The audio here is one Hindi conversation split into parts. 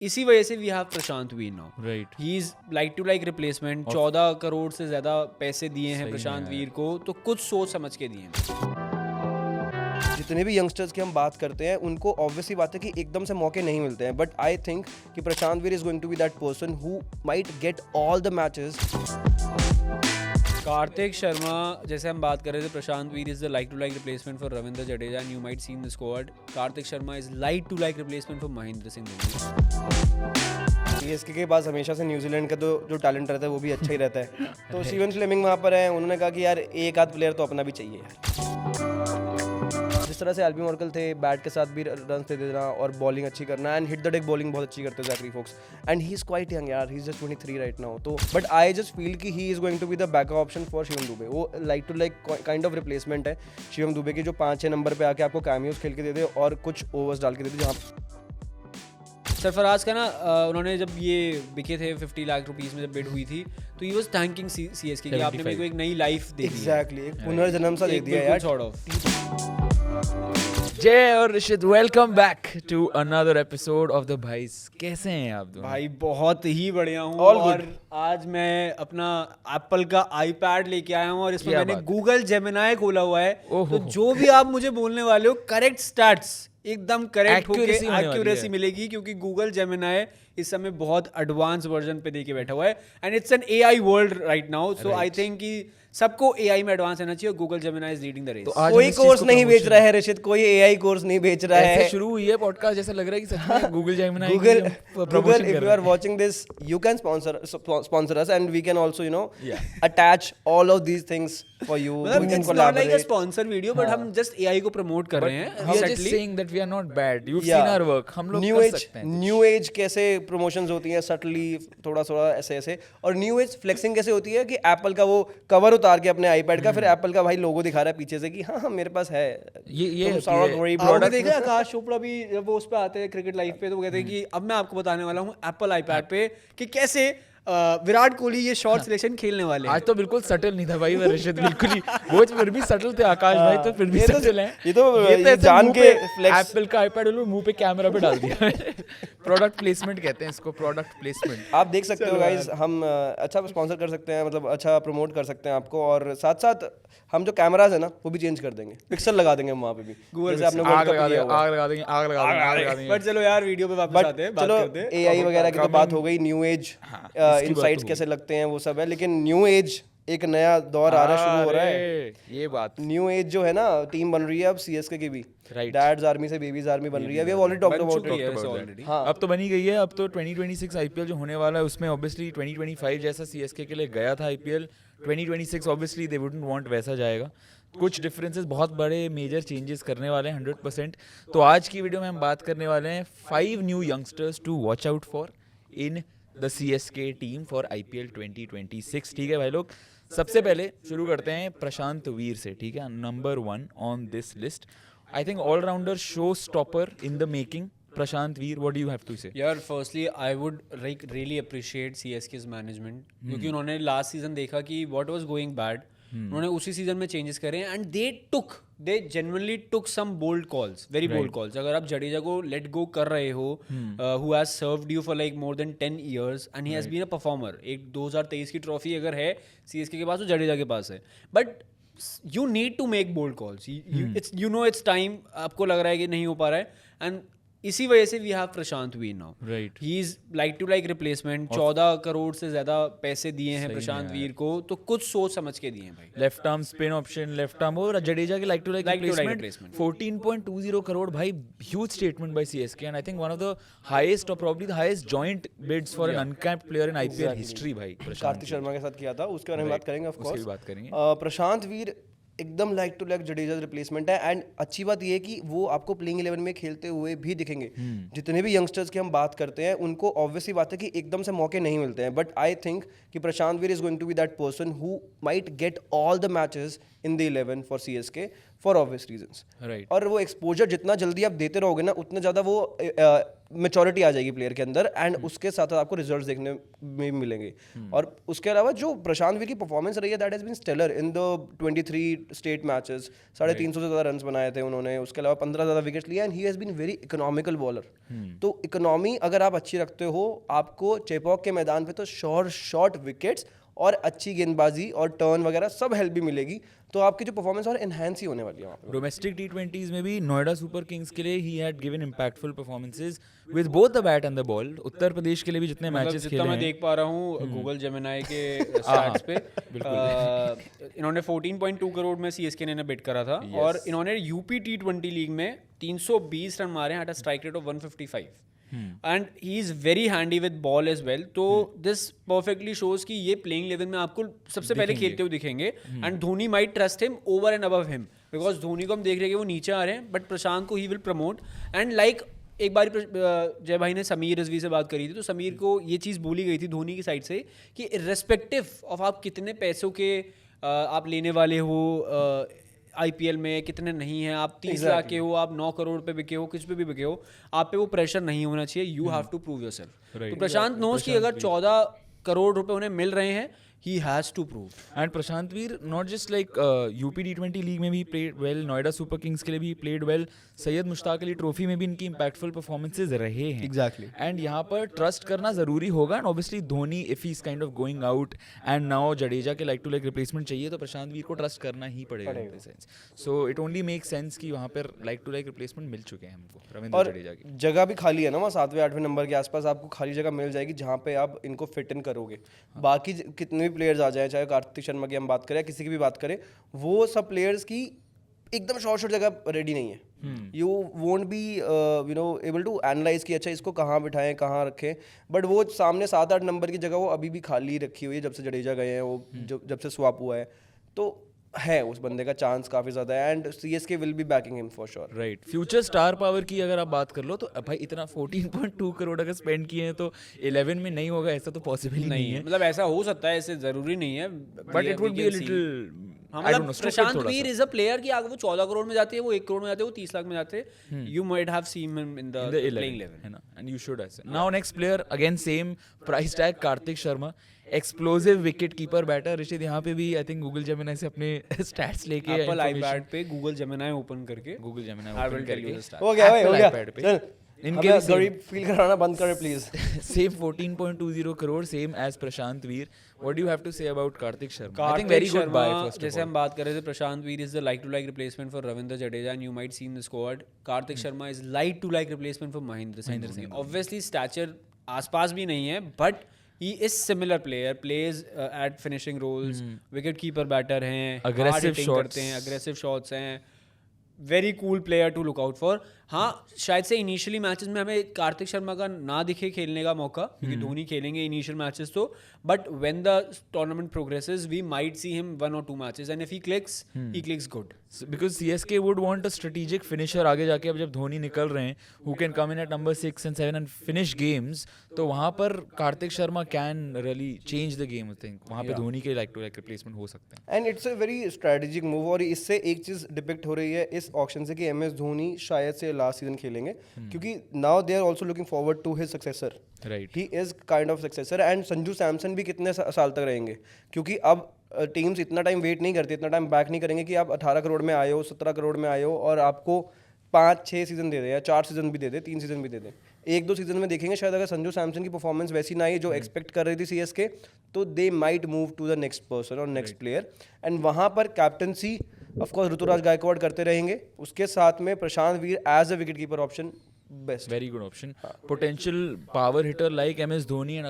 इसी वजह से we have Prashant Veer now. Right. He is like to like replacement. 14 crore से ज्यादा पैसे दिए हैं प्रशांत वीर को, तो कुछ सोच समझ के दिए हैं। जितने भी यंगस्टर्स की हम बात करते हैं उनको ऑब्वियसली बात है कि एकदम से मौके नहीं मिलते हैं, बट आई थिंक कि Prashant Veer is going to be that person who might get all the matches. Kartik Sharma, जैसे हम बात कर रहे थे, Prashant Veer is the like to like replacement for Ravindra Jadeja and you might seen the squad. Kartik Sharma is like to like replacement for Mahendra Singh Dhoni. CSK के पास हमेशा से न्यूजीलैंड का तो जो टैलेंट रहता है वो भी अच्छा ही रहता है। तो स्टीवन फ्लेमिंग वहाँ पर है, उन्होंने कहा कि यार एक आध प्लेयर तो अपना भी चाहिए यार। जिस तरह से एल्बी मॉर्कल थे, बैट के साथ भी रन दे देना और बॉलिंग अच्छी करना, and hit the deck bowling बहुत अच्छी करते हैं Zachary Foulkes, and he is quite young यार, he is just 23 right now. तो बट आई जस्ट फील कि he is going to be the backup option for Shivam Dube. वो like to like kind of replacement है शिवम दुबे की, जो 5-6 नंबर पे आके आपको कैमियोज खेल के दे दे और कुछ ओवर्स डाल के दे दे। जहाँ सरफराज का ना उन्होंने जब ये बिके थे 50 लाख रुपीस में जब बिड हुई थी, तो ही वाज थैंकिंग सीएसके कि आपने मेरे को एक नई लाइफ दे दी। एग्जैक्टली एक पुनर्जन्म सा दे दिया यार सॉर्ट ऑफ। जय और Rishit, welcome back to another episode of the भाईस। कैसे हैं आप दोनों? भाई बहुत ही बढ़िया हूँ। All और good. आज मैं अपना एप्पल का आईपैड लेके आया हूँ और इसमें क्या मैंने बात है। गूगल जेमिनाई खोला हुआ है। ओहो। तो जो भी आप मुझे बोलने वाले हो, करेक्ट स्टैट्स एकदम करेक्ट होके Accuracy होने वाली एक्यूरेसी है। मिलेगी, क्योंकि गूगल जेमिनाई इस समय बहुत एडवांस वर्जन पे देके बैठा हुआ है and it's an AI world right now. So I think कि सबको एआई में एडवांस रहना चाहिए। Google Gemini is leading the race. तो आज कोई हम इस चीज कोर्स को नहीं बेच promotion- रहा है ऋषित, कोई एआई कोर्स नहीं बेच रहा ऐसे है। शुरू हुई है पॉडकास्ट, जैसा लग रहा है कि सच में Google Gemini Google, promotion Google, if कर you रहा are है। watching this, you can sponsor us, and we can also, you know, Yeah. attach all of these things for you. मतलब We can it's not like a collaborate. Sponsor video, but हम जस्ट एआई को प्रमोट कर रहे हैं। We are just subtly। saying that we are not bad. You've Yeah. seen our work. हम लोग न्यू कर एज सकते हैं। न्यू एज कैसे प्रमोशंस होती हैं, सटली थोड़ा थोड़ा ऐसे ऐसे, और न्यू एज फ्लेक्सिंग कैसे होती है कि एप्पल का वो कवर उतार के अपने आईपैड का, फिर एप्पल का भाई लोगो दिखा रहा है पीछे से कि हाँ हाँ मेरे पास है ये तुम सारा great आपने product। देखा है आकाश चोपड़ा भी जब वो उस पे आते हैं क्रिकेट लाइव पे, तो वो कहते हैं कि अब मैं आपको बताने वाला हूँ एप्पल आईपैड पे कि कैसे विराट कोहली ये शॉर्ट सिलेक्शन खेलने वाले हैं। आज तो बिल्कुल सटल नहीं था भाई वो ऋषित, बिल्कुल ही वो फिर भी सटल थे। आकाश भाई तो फिर भी ये तो- सटल है। ये तो ऐसे जान मुंह के पे flex- एप्पल का आईपैड मुंह पे कैमरा पे डाल दिया। प्रोडक्ट प्लेसमेंट कहते हैं इसको, प्रोडक्ट प्लेसमेंट। आप देख सकते हो गाइस, हम अच्छा स्पॉन्सर कर सकते हैं, मतलब अच्छा प्रमोट कर सकते हैं आपको, और साथ साथ हम जो कैमराज है ना वो भी चेंज कर देंगे, पिक्सल लगा देंगे हम वहाँ पे भी, जैसे आपने आग World Cup लगा किया देंगे, हुआ है। आग लगा देंगे, आग लगा देंगे, आग लगा देंगे। बट चलो यार वीडियो पे वापस बट आते हैं, बात चलो करते हैं। एआई वगैरह की तो बात हो गई, न्यू एज इसकी इनसाइट्स बात तो कैसे लगते हैं वो सब है, लेकिन न्यू एज एक नया दौर आ रहा है, शुरू हो रहा है। अरे, ये बात न्यू एज जो है ना, टीम बन रही है अब सीएसके की भी, Right. डैड्स आर्मी से बेबीज आर्मी बन रही है। वी हैव ऑलरेडी टॉक्ड बन अबाउट चुकी है इट। वैसे already। हाँ अब तो बनी गई है। अब तो 2026 आईपीएल जो होने वाला है उसमें ऑब्वियसली 2025 जैसा सीएसके के लिए गया था IPL, 2026 obviously they wouldn't want वैसा जाएगा। कुछ डिफरेंसेस, बहुत बड़े मेजर चेंजेस करने वाले हैं 100%। तो आज की वीडियो में हम बात करने वाले हैं 5 new youngsters to watch out for in the CSK team for IPL 2026। ठीक है भाई लोग, सबसे पहले शुरू करते हैं प्रशांत वीर से। ठीक है, number 1 on this list. I think allrounder, showstopper in the making, Prashant Veer, what do you have to say? यार firstly I would like really appreciate CSK's management, क्योंकि उन्होंने लास्ट सीजन देखा कि व्हाट वाज गोइंग बैड, उन्होंने उसी सीजन में चेंजेस करे and they genuinely took some bold calls, very bold calls. अगर आप जडेजा को लेट गो कर रहे हो, who has served you for like more than 10 years and he has been a performer, एक 2023 की ट्रॉफी अगर है सीएसके के पास तो जडेजा के पास है, but you need to make bold calls. It's you know it's time, आपको लग रहा है कि नहीं हो पा रहा है, एंड इसी वजह से we have Prashant Veer now. Right. He is like to like replacement. 14 crore से ज्यादा पैसे दिए हैं प्रशांत वीर को, तो कुछ सोच समझ के दिए हैं भाई। Left arm spin option, left arm, और जडेजा के like to like replacement 14.20 crore भाई, huge statement by CSK, and I think one of the highest और probably the highest joint bids for an uncapped player in IPL history भाई। कार्तिक शर्मा के साथ किया था, उसके बारे में बात करेंगे ऑफ उसकी कोर्स। भी बात करेंगे। प्रशांत वीर एकदम like to like Jadeja replacement है, एंड अच्छी बात यह है कि वो आपको प्लेइंग 11 में खेलते हुए भी दिखेंगे। जितने भी यंगस्टर्स की हम बात करते हैं उनको ऑब्वियसली बात है कि एकदम से मौके नहीं मिलते हैं, बट आई थिंक कि Prashant Veer is going to be that person who might get all the matches in the 11 for CSK for obvious reasons. Right. और वो एक्सपोजर जितना जल्दी आप देते रहोगे ना, उतना ज़्यादा वो मेचोरिटी आ जाएगी प्लेयर के अंदर, एंड उसके साथ आपको रिजल्ट्स देखने में मिलेंगे। और उसके अलावा जो प्रशांत वीर की परफॉर्मेंस रही है, that has been stellar in the 23 state matches. 350 से ज़्यादा रन्स बनाए थे उन्होंने, उसके अलावा 15 ज़्यादा विकेट्स लिए, and he has been very economical bowler. तो इकोनॉमी अगर आप अच्छी रखते हो, आपको चेपॉक के मैदान पे तो शॉर्ट विकेट्स और अच्छी गेंदबाजी और टर्न वगैरह सब हेल्प भी मिलेगी, तो आपकी जो परफॉर्मेंस और एनहांस ही होने वाली है वहाँ पे। डोमेस्टिक T20s में भी नोएडा सुपर किंग्स के लिए he had given impactful performances with both the bat and the ball. Uttar Pradesh के लिए भी जितने मतलब मैचेस जितना खेले मैं हैं, देख पा रहा हूँ गूगल जेमिनाई के स्टैट्स पे, इन्होंने 14.2 करोड़ में CSK ने बिड करा था, और इन्होंने यूपी T20 लीग में 320 रन मारे हैं at a strike rate of 155, and he is very handy with ball as well. तो दिस परफेक्टली शोज कि ये प्लेइंग 11 में आपको सबसे पहले खेलते हुए दिखेंगे, and Dhoni might trust him over and above him, because Dhoni को हम देख रहे हैं कि वो नीचे आ रहे हैं, बट प्रशांत को he will promote. And like एक बार जय भाई ने समीर रिजवी से बात करी थी, तो समीर को ये चीज़ बोली गई थी धोनी की साइड से कि इर्रेस्पेक्टिव ऑफ आप कितने पैसों के आप लेने वाले हो, IPL में कितने नहीं हैं, आप 30 लाख के हो, आप 9 करोड़ पे बिके हो, कुछ पे भी बिके हो, आप पे वो प्रेशर नहीं होना चाहिए। You have to prove yourself. तो प्रशांत नोस कि अगर 14 करोड़ रुपए उन्हें मिल रहे हैं, he has to prove. And Prashant Veer not just like UP T20 league में भी played well, Noida super kings के लिए भी played well, Syed Mushtaq Ali trophy में भी इनकी impactful performances रहे हैं। Exactly. And यहाँ पर ट्रस्ट करना जरूरी होगा, and obviously Dhoni if he's kind of going out and now Jadeja के like to like replacement चाहिए, तो प्रशांत वीर को ट्रस्ट करना ही पड़ेगा in this sense. So it only makes sense कि वहाँ पर like to like replacement मिल चुके हैं हमको रविंद्र जडेजा की। जगह भी खाली है ना वहाँ 7वें-8वें नंबर के आसपास, आपको खाली जगह मिल जाएगी जहाँ पे आप इनको फिट इन करोगे। बाकी कितने भी प्लेयर्स आ जाए, चाहे कार्तिक शर्मा की हम बात करें, किसी की भी बात करें, वो सब प्लेयर्स की एकदम शॉर्ट जगह रेडी नहीं है। You won't be able to analyze कि अच्छा इसको कहाँ बिठाएं, कहाँ रखें, बट वो सामने 7-8 नंबर की जगह वो अभी भी खाली रखी हुई है जब से जडेजा गए हैं, वो जब से स्वैप हुआ है, तो है उस बंदे का चांस काफ़ी ज़्यादा है, and CSK will be banking him for sure. Right. Future star power की अगर आप बात कर लो, तो भाई इतना 14.2 करोड़ अगर स्पेंड किए हैं, तो 11 में नहीं होगा ऐसा तो पॉसिबल ही नहीं है। मतलब ऐसा हो सकता है, ऐसे जरूरी नहीं है, but it would be a little मतलब प्रशांत वीर इज अ प्लेयर कि अगर वो 14 करोड़ में जाती है, वो 1 करोड़ में जाते हैं, वो 30 लाख में जाते हैं, you might have seen him in the playing 11 है ना, एंड यू शुड ऐसे। Now next player again same price tag, Kartik Sharma, explosive wicket keeper batter. Rishit यहाँ पे भी आई थिंक गूगल जेमिनाई से अपने स्टैट्स लेके एप्पल आईपैड पे गूगल जेमिनाई ओपन करके Google Gemini I will open tell you करके the stats. हो गया भाई, हो गया, iPad पे। चल इनके हमें भी गरीब फील कराना बंद करे please. same 14.20 crore, same as Prashant Veer. What do you have to say about Kartik Sharma? I think Kartik very good buy Sharma, first of जैसे all. हम बात कर रहे थे, Prashant Veer is the like to like replacement for Ravindra Jadeja, and you might see in the squad. Kartik Sharma is like to like replacement for Mahendra Singh Dhoni. Obviously stature आसपास भी नहीं है, but he is similar player, plays at finishing roles, wicket keeper batter हैं, Aggressive hard hitting shots. करते हैं, aggressive shots हैं, very cool player to look out for. हाँ, शायद से इनिशियली मैचेस में हमें कार्तिक शर्मा का ना दिखे खेलने का मौका, क्योंकि धोनी खेलेंगे इनिशियल मैचेस तो, but when the tournament progresses we might see him 1 or 2 matches, and if he clicks good. Because CSK would want a strategic finisher आगे जाके, अब जब धोनी निकल रहे हैं, who can come in at number 6 and 7 and finish games, तो वहाँ पर Kartik Sharma can really change the game, I think। वहाँ पे धोनी के like to like replacement हो सकते हैं। And it's a very strategic move, और इससे एक चीज़ डिपिक्ट हो रही है इस ऑक्शन से कि MS धोनी शायद से लास्ट सीजन खेलेंगे, क्योंकि now they are also looking forward to his successor. Right. He is kind of successor, and Sanju Samson भी कितने साल तक रहेंगे, क्योंकि अब टीम्स इतना टाइम वेट नहीं करती, इतना टाइम बैक नहीं करेंगे कि आप 18 करोड़ में आए हो, 17 करोड़ में आए हो, और आपको 5-6 सीजन दे दे, या 4 सीजन भी दे दे, 3 सीजन भी दे दे। 1-2 सीजन में देखेंगे शायद अगर संजू सैमसन की परफॉर्मेंस वैसी ना आई जो एक्सपेक्ट कर रही थी CSK, तो they might move to the next person और नेक्स्ट प्लेयर, एंड वहाँ पर कैप्टनसी ऑफकोर्स ऋतुराज गायकवाड़ करते रहेंगे, उसके साथ में Prashant Veer as a wicket keeper option best. Very good option. Potential power hitter like MS Dhoni, and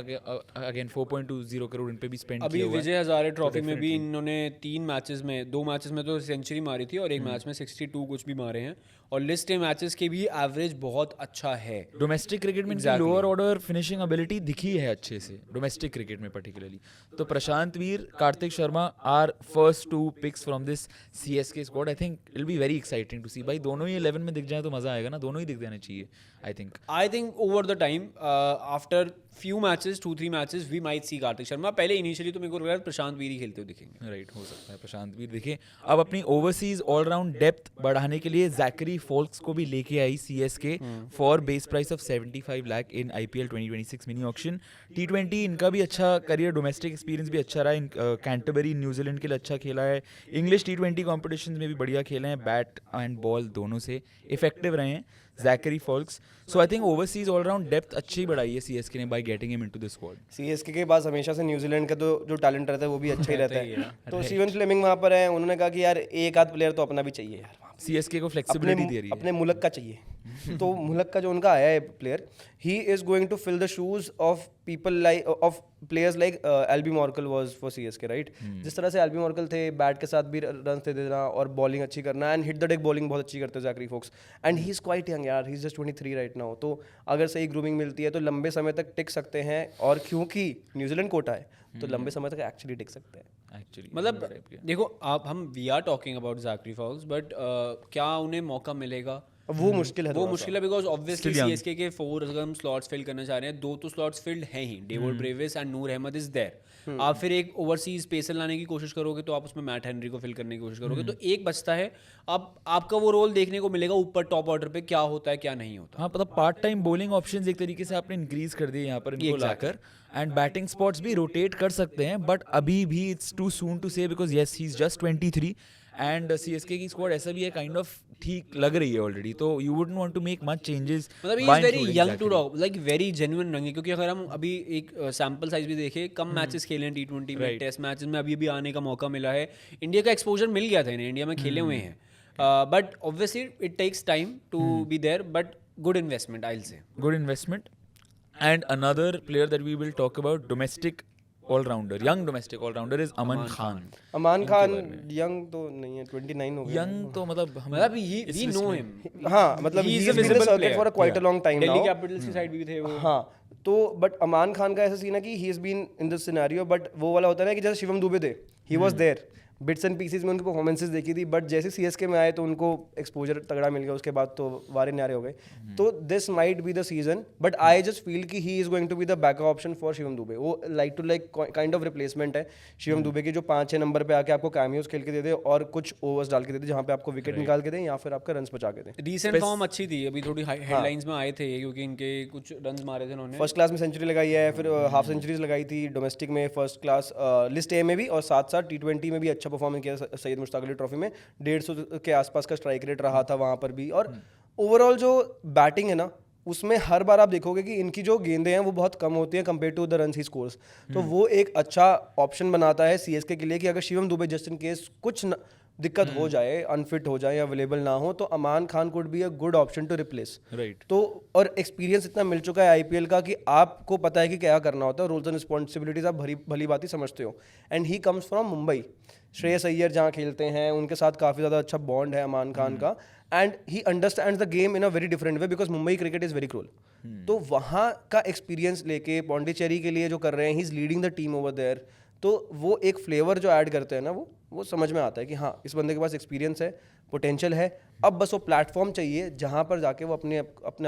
again 4.20 crore इन पे भी spend अभी किया हुआ है। विजय हजारे ट्रॉफी में भी इन्होंने 3 मैचेस में, 2 मैचेस में तो सेंचुरी मारी थी, और एक मैच में 62 कुछ भी मारे हैं, और लिस्ट ए मैचेस के भी एवरेज बहुत अच्छा है। डोमेस्टिक क्रिकेट में इनकी लोअर ऑर्डर फिनिशिंग एबिलिटी दिखी है अच्छे से, डोमेस्टिक क्रिकेट में पर्टिकुलरली। तो Prashant Veer, Kartik Sharma are first 2 picks from this CSK squad. I think it will be very exciting to see. भाई दोनों ही 11 में दिख जाए तो मजा आएगा ना, दोनों ही दिख जाने चाहिए I think. I think over the time, after few matches, 2-3 matches, we might see Kartik Sharma. पहले initially तो मेरे को लग रहा है प्रशांत वीर ही खेलते हुए दिखेंगे. राइट, हो सकता है प्रशांत वीर दिखे. अब अपनी ओवरसीज ऑलराउंड डेप्थ बढ़ाने के लिए जैकरी फोल्क्स को भी लेके आई CSK for base price of 75 lakh in IPL 2026 mini auction. T20 इनका भी अच्छा करियर, डोमेस्टिक एक्सपीरियंस भी अच्छा रहा. कैंटरबरी न्यूजीलैंड के लिए अच्छा खेला है. इंग्लिश T20 कॉम्पिटिशन में भी बढ़िया खेले हैं. बैट एंड बॉल दोनों से इफेक्टिव रहे हैं Zakary Foulkes. So I think overseas all round depth अच्छी बढ़ाई है सीएसके ने by getting him into the squad. CSK के पास हमेशा से न्यूजीलैंड का तो जो टैलेंट रहता है वो भी अच्छा ही रहता है. तो स्टीवन फ्लेमिंग वहाँ पर है, उन्होंने कहा कि यार एक आध प्लेयर तो अपना भी चाहिए यार. सीएसके को फ्लेक्सिबिलिटी दे रही है. अपने मुल्क का चाहिए. तो मुल्क का जो उनका आया है player, he is going to fill the shoes of people like of players like Albie Morkel was for CSK, right. जिस तरह से एल्बी मॉर्कल थे, बैट के साथ भी रन दे देना और बॉलिंग अच्छी करना, and hit the deck bowling बहुत अच्छी करते हैं Zakary Foulkes. And he is quite young यार, he is just 23 right now. तो अगर सही ग्रूमिंग मिलती है तो लंबे समय तक टिक सकते हैं. और क्योंकि न्यूजीलैंड कोटा है तो लंबे समय तक एक्चुअली टिक सकते हैं. एक्चुअली मतलब देखो आप, हम we are talking about Zakary Foulkes, but क्या उन्हें मौका मिलेगा? वो मुश्किल है. वो मुश्किल है बिकॉज ऑब्वियसली सीएसके के 4 अगर हम स्लॉट्स फिल करना चाह रहे हैं, 2 तो स्लॉट्स फिल्ड हैं ही. David Brevis and Noor Ahmad is there. आप फिर एक ओवरसीज पेसर लाने की कोशिश करोगे तो आप उसमें मैट हेनरी को फिल करने की कोशिश करोगे, तो एक बचता है. अब आपका वो रोल देखने को मिलेगा ऊपर टॉप ऑर्डर पे क्या होता है क्या नहीं होता. हाँ, मतलब पार्ट टाइम बॉलिंग ऑप्शंस एक तरीके से आपने इंक्रीज कर दिए यहाँ पर इनको लाकर. एंड बैटिंग स्पॉट्स भी रोटेट कर सकते हैं, बट अभी भी इट्स टू सून टू से because yes he is just 23. And CSK की स्क्वाड ऐसा भी है काइंड ऑफ ठीक लग रही है ऑलरेडी. तो you wouldn't want to make much changes. मतलब he is very young to talk, like very genuine range. क्योंकि अगर हम अभी एक सैंपल साइज भी देखें, कम मैचेस खेले हैं T20 में, टेस्ट मैचेस में अभी आने का मौका मिला है. इंडिया का एक्सपोजर मिल गया था इन्हें, इंडिया में खेले हुए हैं. But obviously it takes time to be there, but good investment I will say. Good investment. And another player that we will talk about, domestic allrounder, young domestic allrounder is Aman Khan. Aman Khan young तो नहीं है, 29 हो गया. यंग तो मतलब वी नो हिम. हाँ, मतलब he is in the circuit for a quite a long time now. Delhi Capitals की साइड भी थे वो. हाँ, तो बट अमान खान का ऐसा सीन है कि he has been in this scenario, but वो वाला होता है ना कि जैसे शिवम दुबे थे, he was there. Bits and pieces में उनकी परफॉर्मेंसेस देखी थी, बट जैसे सीएसके में आए तो उनको एक्सपोजर तगड़ा मिल गया. उसके बाद तो वारे न्यारे हो गए. तो this might be the season, but I just feel कि he is going to be the backup option for Shivam Dube. वो like to like kind of replacement है शिवम दुबे की, जो 5-6 नंबर पे आके आपको कैमियोज खेल के दे दे और कुछ ओवर्स डाल के दे दे जहाँ पे आपको विकेट निकाल के दे या फिर आपका रन्स बचा के दे. रीसेंट फॉर्म अच्छी थी, अभी थोड़ी हेडलाइंस में आए थे क्योंकि इनके कुछ रन्स मारे थे उन्होंने. फर्स्ट क्लास में सेंचुरी लगाई है, फिर हाफ सेंचुरीज लगाई थी डोमेस्टिक में, फर्स्ट क्लास लिस्ट ए में भी, और साथ साथ T20 में भी अच्छा परफॉर्मेंस किया सैयद मुश्ताक अली ट्रॉफी में. 150 के आसपास का स्ट्राइक रेट रहा था वहाँ पर भी. और ओवरऑल जो बैटिंग है ना, उसमें हर बार आप देखोगे कि इनकी जो गेंदें हैं वो बहुत कम होती हैं compare to the runs he scores. तो वो एक अच्छा ऑप्शन बनाता है सीएसके के लिए कि अगर Shivam Dubey just in case कुछ दिक्कत हो जाए, अनफिट हो जाए या अवेलेबल ना हो, तो Aman Khan could be a good option to replace. Right. तो और एक्सपीरियंस इतना मिल चुका है आईपीएल का कि आपको पता है कि क्या करना होता है. रूल्स एंड रिस्पॉन्सिबिलिटीज आप भली बात ही समझते हो. And he comes from Mumbai. Shreyas Iyer जहाँ खेलते हैं उनके साथ काफ़ी ज़्यादा अच्छा बॉन्ड है अमान खान का. And he understands the game in a very different way because Mumbai cricket is very cruel. तो वहाँ का एक्सपीरियंस लेके पौंडीचेरी के लिए जो कर रहे हैं, he is leading the team over there. तो वो एक फ्लेवर जो ऐड करते हैं ना, वो समझ में आता है कि हाँ इस बंदे के पास एक्सपीरियंस है, पोटेंशियल है. अब बस वो प्लेटफॉर्म चाहिए जहाँ पर जाके वो अपने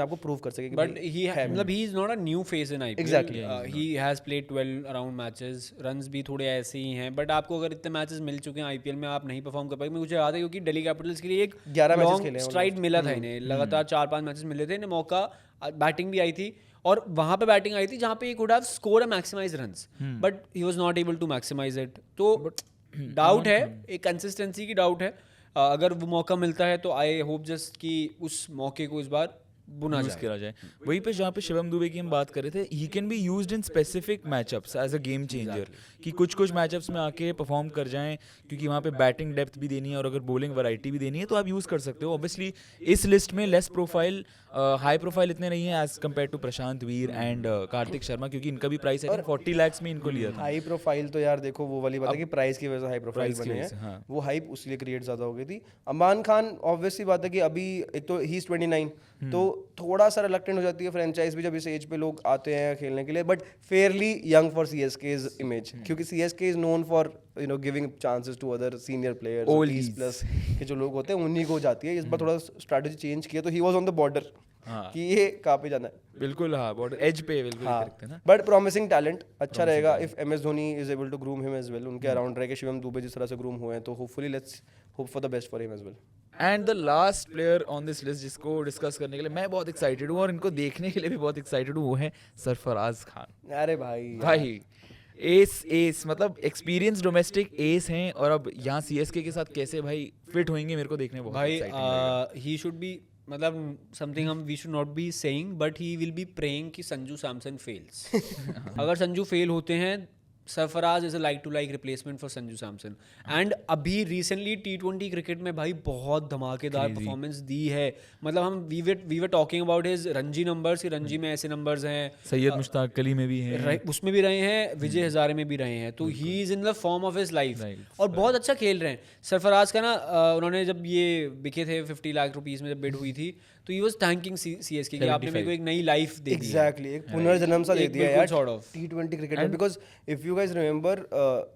आप को प्रूव कर सके. बट ही मतलब he is not a new face in IPL. Exactly. He has played 12 around matches. Runs भी थोड़े ऐसे ही हैं, बट आपको अगर इतने मैचेस मिल चुके हैं आईपीएल में, आप नहीं परफॉर्म कर पाएंगे. मुझे याद है क्योंकि दिल्ली कैपिटल्स के लिए एक 11 मैचेस खेले लॉन्ग हैं स्ट्राइड मिला था इन्हें, लगातार 4-5 मैचेस मिले थे इन्हें मौका. बैटिंग भी आई थी और वहां पे बैटिंग आई थी जहां पे could have score a maximize runs, but he was not able to maximize it. तो डाउट है, एक कंसिस्टेंसी की डाउट है. अगर वो मौका मिलता है तो आई होप जस्ट कि उस मौके को इस बार बुना जाए. वहीं पे जहाँ पे शिवम दुबे की हम बात कर रहे थे, he can be used in specific matchups as a game changer. कि कुछ मैचअप्स में आके परफॉर्म कर जाएं, क्योंकि वहाँ पे बैटिंग डेप्थ भी देनी है और अगर बॉलिंग वैरायटी भी देनी है तो आप यूज़ कर सकते हो. ऑब्वियसली इस लिस्ट में लेस प्रोफाइल, हाई प्रोफाइल इतने नहीं है as compare to Prashant Veer and Kartik Sharma, क्योंकि इनका भी प्राइस है 40 लाख में इनको लिया था. हाई प्रोफाइल तो यार देखो वो वाली बात है कि प्राइस की वजह से हाई प्रोफाइल बने हैं. हाँ. वो हाइप उसलिए क्रिएट ज़्यादा हो गई थी. अमान खान ऑब्वियसली बात है कि अभी एक तो ही इज 29, तो थोड़ा सा रिलक्टेंट हो जाती है फ्रेंचाइज भी जब इस एज पे लोग आते हैं खेलने के लिए. But fairly young for CSK's image, क्योंकि CSK is known for giving chances to other senior players. 30+ के जो लोग होते हैं उन्हीं को जाती है. इस बार थोड़ा स्ट्रैटेजी चेंज किया तो he was on the border हाँ। कि ये कहाँ पे जाना है। बिल्कुल, हाँ, बॉर्डर एज पे बिल्कुल हाँ, करते हैं ना। बट प्रॉमिसिंग टैलेंट अच्छा रहेगा if M S Dhoni is able to groom him as well. उनके अराउंड रह के शिवम दुबे जिस तरह से ग्रूम हुए हैं, तो hopefully let's hope for the best for him as well. And the last player on this list जिसको डिस्कस करने के लिए मैं बहुत एक्साइटेड हूँ और इनको देखने के लिए भी बहुत एक्साइटेड हूँ, वो है सरफराज खान। अरे भाई भाई एस मतलब एक्सपीरियंस डोमेस्टिक एस हैं, और अब यहाँ सीएसके के साथ कैसे भाई फिट होंगे मेरे को देखने में बहुत भाई एक्साइटिंग लगेगा। ही शुड बी, मतलब समथिंग हम we should not be saying, but he will be praying कि संजू सैमसन फेल्स। अगर संजू फेल होते हैं, Sarfaraz is a like to like replacement for Sanju Samson. And अभी रिसेंटली T20 क्रिकेट में भाई बहुत धमाकेदार परफॉर्मेंस दी है। मतलब हम we were talking about his Ranji numbers, Ranji में ऐसे नंबर्स हैं, सैयद मुश्ताक अली में भी है, उसमें भी रहे हैं, विजय हजारे में भी रहे हैं, तो he is in the form of his life और बहुत अच्छा खेल रहे हैं। सरफराज का ना उन्होंने जब ये बिके थे 50 लाख रुपीस में जब बिड हुई थी, तो ही वाज थैंकिंग सीएसके कि आपने मेरे को एक नई लाइफ दे दी। एग्जैक्टली, एक पुनर्जन्म सा दे दिया यार sort of. T20 क्रिकेट में। Because if you guys remember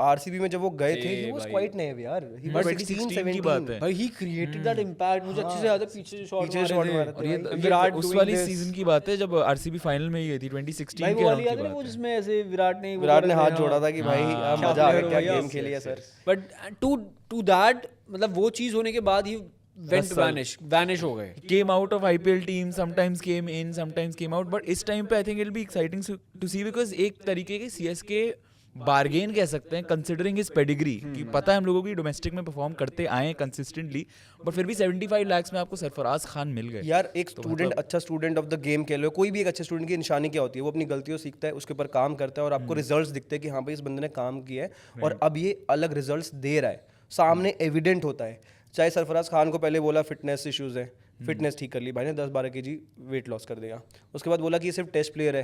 RCB में जब वो गए थे, ही वाज क्वाइट नैव यार, ही वाज 16 17 की बात है। भाई ही क्रिएटेड दैट इम्पैक्ट। मुझे अच्छे से याद है पीछे शॉट मारे और ये थे विराट उस वाली सीजन की बात है जब आरसीबी फाइनल में ही गई थी 2016 भाई, के वो अराउंड वाली की याद है बात वो है। जिसमें ऐसे विराट ने हाथ जोड़ा था कि भाई मजा आ गया, क्या गेम खेली है सर। बट टू दैट, मतलब वो चीज होने के बाद ही went vanish हो गए। Came out of IPL team, sometimes came in, sometimes came out, but इस टाइम पे I think it'll be exciting to see because एक तरीके के CSK बार्गेन कह सकते हैं कंसिडरिंग हिज पेडिग्री, कि पता है हम लोगों की डोमेस्टिक में परफॉर्म करते आए हैं कंसिस्टेंटली, बट फिर भी 75 लाख में आपको सरफराज खान मिल गए यार। एक स्टूडेंट, अच्छा स्टूडेंट ऑफ द गेम कह लो, कोई भी एक अच्छे स्टूडेंट की निशानी क्या होती है? वो अपनी गलतियों सीखता है, उसके ऊपर काम करता है और आपको रिजल्ट्स दिखते हैं कि हाँ भाई इस बंदे ने काम किया है और अब ये अलग रिजल्ट्स दे रहा है, सामने एविडेंट होता है। चाहे सरफराज खान को पहले बोला फिटनेस इश्यूज है, फिटनेस ठीक कर ली भाई ने, 10-12 kg वेट लॉस कर दिया। उसके बाद बोला कि ये सिर्फ टेस्ट प्लेयर है,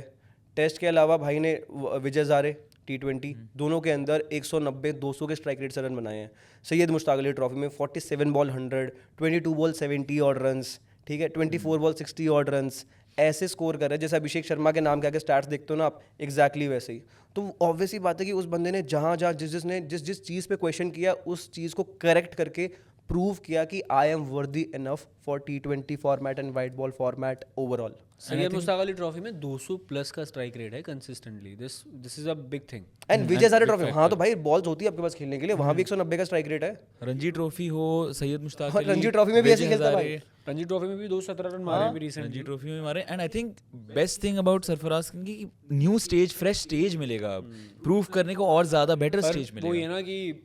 टेस्ट के अलावा भाई ने विजय हजारे T20 दोनों के अंदर 190-200 के स्ट्राइक रेट से रन बनाए हैं। सैयद मुश्ताक अली ट्रॉफी में 47 बॉल 100, 22 बॉल 70 ऑड रन्स, ठीक है, 24 बॉल 60 ऑड रन्स, ऐसे स्कोर कर रहे हैं जैसे अभिषेक शर्मा के नाम के आगे स्टैट्स देखते हो ना आप, एग्जैक्टली वैसे ही। तो ऑब्वियस ही बात है कि उस बंदे ने जहाँ जिस चीज़ पे क्वेश्चन किया उस चीज़ को करेक्ट करके प्रूव किया कि I am worthy enough for T20 format and white ball format overall. Syed Mushtaq Ali trophy में 200 प्लस का स्ट्राइक रेट है consistently. This is a big thing. And Vijay Hazare trophy, हाँ तो भाई बॉल्स होती है आपके पास खेलने के लिए, वहाँ भी 190 का स्ट्राइक रेट है। रणजी ट्रॉफी हो, सैयद मुश्ताक अली, रणजी ट्रॉफी में भी ऐसे खेलता है भाई। रणजी ट्रॉफी में भी 217 रन मारे अभी रिसेंटली। रणजी ट्रॉफी में मारे। And I think best thing about Sarfaraz Khan की न्यू स्टेज, फ्रेश स्टेज मिलेगा अब प्रूव करने को, और ज्यादा बेटर स्टेज मिलेगा। वो ये ना कि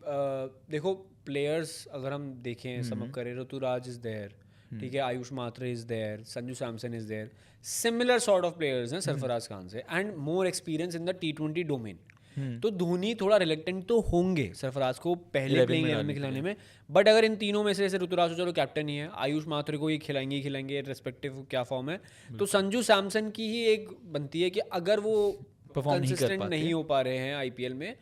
देखो प्लेयर्स अगर हम देखें सम अप करें, ऋतुराज इज देयर, ठीक है, Ayush Mhatre is there, Sanju Samson is there, similar sort of players हैं सरफराज खान से, and more experience in the T20 domain. तो धोनी थोड़ा रिलेक्टेंट तो होंगे सरफराज को पहले प्लेइंग 11 में खिलाने में, बट अगर इन तीनों में से जैसे ऋतुराज चलो कैप्टन ही है, आयुष मात्रे को ये खिलाएंगे रेस्पेक्टिव क्या फॉर्म है, तो संजू सैमसन की ही एक बनती है कि अगर वो कंसिस्टेंट नहीं हो पा रहे हैं आईपीएल में,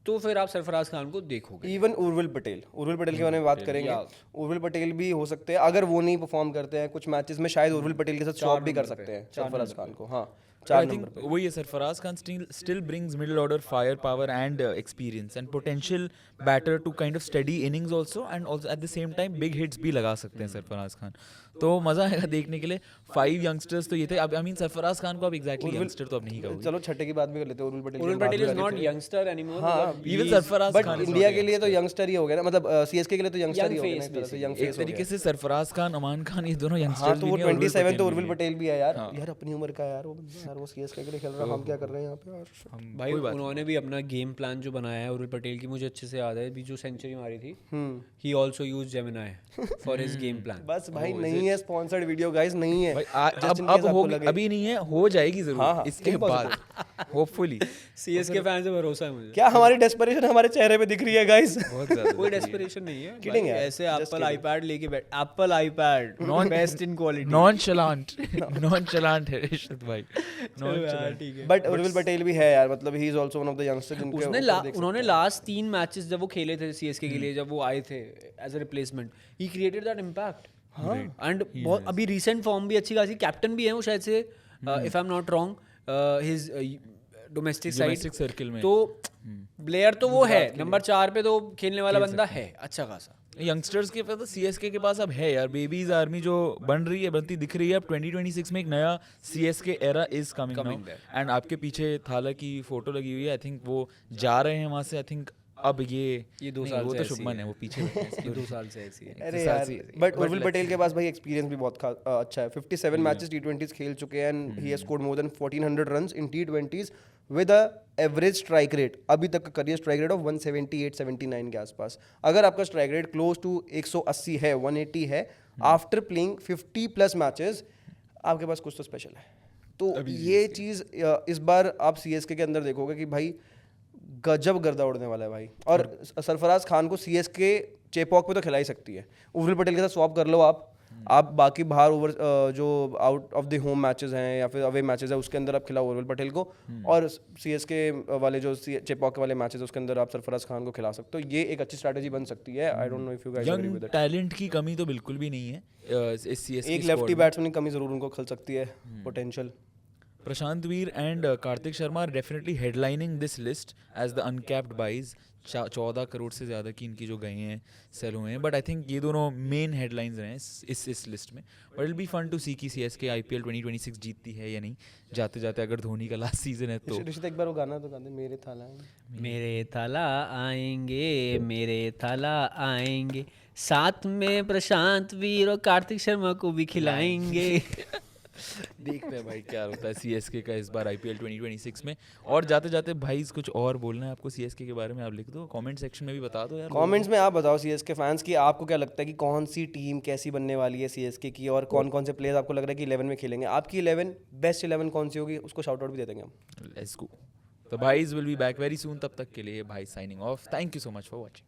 तो फिर आप सरफराज खान को देखोगे। इवन उर्विल पटेल के बारे में बात करेंगे, उर्विल पटेल भी हो सकते हैं अगर वो नहीं परफॉर्म करते हैं कुछ मैचेस में, शायद उर्विल पटेल के साथ स्वैप भी कर सकते हैं सरफराज खान को। हाँ, 4 नंबर पे वही है, Sarfaraz Khan still brings middle order fire power and experience and potential batter to kind of steady innings also, and also at the same time big hits भी लगा सकते हैं सरफराज खान। तो मजा आएगा देखने के लिए। 5 यंगस्टर्स तो ये थे। अब आई मीन सरफराज खान को अब एग्जैक्टली यंगस्टर तो अब नहीं कहोगे। चलो छठे की बात भी कर लेते हैं, Urvil Patel is not youngster anymore. हाँ, even Sarfaraz but Khan India के लिए तो यंगस्टर ही हो गया ना, मतलब सीएसके के लिए तो यंगस्टर ही हो गया ना, एक तरह से यंग एक फेस हो तरीके गया। से सरफराज खान, अमान खान, ये दोनों हाँ, यंगस्टर्स तो भी वो नहीं, और 27 तो उर्विल उर्विल पटेल भी है यार। हाँ। यार अपनी उम्र का यार वो बंदा, यार वो सीएसके के लिए खेल रहा है, हम क्या कर रहे हैं यहाँ पे यार। भाई उन्होंने भी अपना गेम प्लान जो बनाया है, उर्विल पटेल की मुझे अच्छे से याद है, भी जो सेंचुरी मारी थी, ही also used Gemini for his game plan. बस भाई नहीं है स्पॉन्सर्ड वीडियो गाइस, नहीं है अब होगी, अभी नहीं है, हो जाएगी जरूर इसके बाद होपफुली। सीएसके फैन से भरोसा है मुझे। क्या हमारी डेस्परेशन हमारे चेहरे पे दिख रही है गाइस? बहुत ज्यादा कोई डेस्परेशन नहीं है, Kidding है, ऐसे एप्पल आईपैड लेके बैठ, Apple iPad known best in quality, nonchalant है ऋषभ भाई, नॉनचलांट। ठीक है। बट उर्विल पटेल भी है यार, मतलब he is also one of the youngsters जिनके उन्होंने लास्ट 3 मैचेस जब वो खेले थे सीएसके के लिए, जब वो आए थे as a replacement, he created that impact. हाँ, एंड बहुत अभी रीसेंट फॉर्म भी अच्छी खासी, कैप्टन भी है वो शायद से, if I am not wrong, his domestic circle में। तो प्लेयर तो वो है, नंबर 4 पे तो खेलने वाला बंदा है अच्छा खासा। यंगस्टर्स के पास सीएसके के पास अब है यार, बेबीज आर्मी जो बन रही है, बनती दिख रही है। अब 2026 में एक नया CSK era is coming now, and आपके पीछे थाला की फोटो लगी हुई है, आई थिंक वो जा रहे हैं वहां से। आई थिंक अब ये 2 नहीं, साल वो से तो ऐसी शुभमन है, वो पीछे बैठे हैं। ये 2 साल से ऐसी है। अरे साल यार, से- but but Urvil let's Patel के पास भाई एक्सपीरियंस भी बहुत अच्छा है। 57 मैचेस T20s खेल चुके हैं and he has scored more than 1400 runs in T20s with a average strike rate, अभी तक का करियर स्ट्राइक रेट ऑफ 178-79 के आसपास। अगर आपका स्ट्राइक रेट क्लोज टू 180 है, 180 है, आफ्टर प्लेइंग 50+ मैचेस, आपके पास कुछ तो स्पेशल है। तो ये चीज़ इस बार आप सीएसके के अंदर देखोगे कि भाई गजब गर्दा उड़ने वाला है भाई। और सरफराज खान को सीएसके चेपॉक पे तो खिला ही सकती है। उर्विल पटेल के साथ स्वैप कर लो आप बाकी बाहर ओवर जो out of the home matches हैं या फिर अवे मैचेस है उसके अंदर आप खिलाओ उर्विल पटेल को, और सीएसके वाले जो चेपॉक वाले मैचेस है उसके अंदर आप सरफराज खान को खिला सकते हो। ये एक अच्छी स्ट्रैटेजी बन सकती है। I don't know if you guys agree with young it. Talent की कमी तो बिल्कुल भी नहीं है इस सीएसके एक लेफ्टी बैट्समैन की कमी जरूर उनको खल सकती है, potential. Prashant Veer and Kartik Sharma are definitely headlining this list as the uncapped buys. 14 crore से ज़्यादा की इनकी जो गए हैं, सेल हुए हैं, बट आई थिंक ये दोनों मेन हेडलाइंस हैं इस लिस्ट में। But it be fun to see कि सीएसके आईपीएल 2026 जीतती है या नहीं। जाते जाते अगर धोनी का लास्ट सीजन है तो ऋषित एक बार वो गाना तो गा दे, मेरे थाला है। मेरे थाला आएंगे, मेरे थाला आएंगे, साथ में प्रशांत वीर और कार्तिक शर्मा को भी खिलाएंगे। देखते हैं भाई क्या होता है सीएसके का इस बार आईपीएल 2026 में। और जाते जाते भाई कुछ और बोलना है आपको सीएसके के बारे में, आप लिख दो कमेंट सेक्शन में भी बता दो यार। कमेंट्स में आप बताओ सीएसके फैंस की आपको क्या लगता है कि कौन सी टीम कैसी बनने वाली है सीएसके की, और कौन कौन से प्लेयर्स आपको लग रहा है कि 11 में खेलेंगे। आपकी 11 बेस्ट 11 कौन सी होगी, उसको शाउट आउट भी दे देंगे हम। Let's go. तो भाईज will be back very soon, तब तक के लिए भाई signing off. Thank you so much for watching.